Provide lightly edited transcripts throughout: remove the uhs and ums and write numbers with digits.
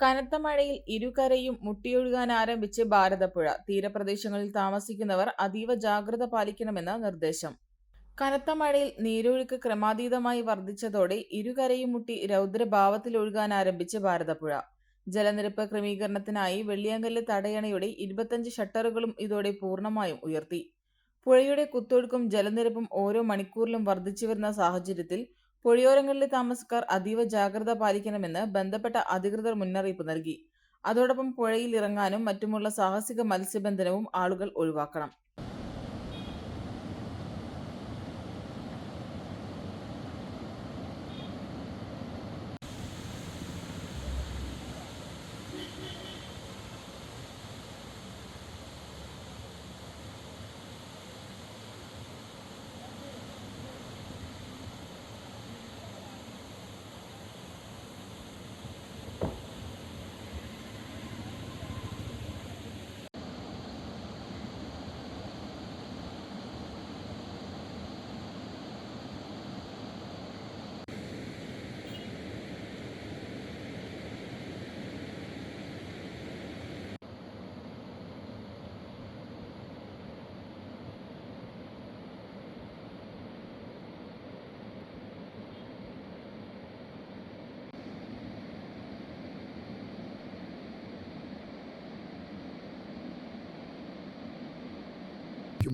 കനത്ത മഴയിൽ ഇരുകരയും മുട്ടിയൊഴുകാൻ ആരംഭിച്ച് ഭാരതപ്പുഴ. തീരപ്രദേശങ്ങളിൽ താമസിക്കുന്നവർ അതീവ ജാഗ്രത പാലിക്കണമെന്ന് നിർദ്ദേശം. കനത്ത മഴയിൽ നീരൊഴുക്ക് ക്രമാതീതമായി വർദ്ധിച്ചതോടെ ഇരുകരയും മുട്ടി രൗദ്രഭാവത്തിലൊഴുകാൻ ആരംഭിച്ച് ഭാരതപ്പുഴ. ജലനിരപ്പ് ക്രമീകരണത്തിനായി വെള്ളിയാങ്കല്ല് തടയണയുടെ 25 ഷട്ടറുകളും ഇതോടെ പൂർണ്ണമായും ഉയർത്തി. പുഴയുടെ കുത്തൊഴുക്കും ജലനിരപ്പും ഓരോ മണിക്കൂറിലും വർദ്ധിച്ചുവരുന്ന സാഹചര്യത്തിൽ പുഴയോരങ്ങളിലെ താമസക്കാർ അതീവ ജാഗ്രത പാലിക്കണമെന്ന് ബന്ധപ്പെട്ട അധികൃതർ മുന്നറിയിപ്പ് നൽകി. അതോടൊപ്പം പുഴയിൽ ഇറങ്ങാനും മറ്റുമുള്ള സാഹസിക മത്സ്യബന്ധനവും ആളുകൾ ഒഴിവാക്കണം.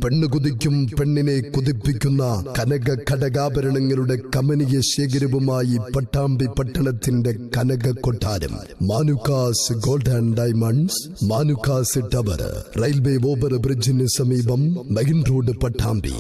പെണ്ണ് കുതിക്കും പെണ്ണിനെ കുതിപ്പിക്കുന്ന കനക ഘടകാഭരണങ്ങളുടെ കമനീയ ശേഖരവുമായി പട്ടാമ്പി പട്ടണത്തിന്റെ കനക കൊട്ടാരം Manukkas gold and diamonds, Manukkas tower, railway over ബ്രിഡ്ജിന് സമീപം മെയിൻ റോഡ്, പട്ടാമ്പി.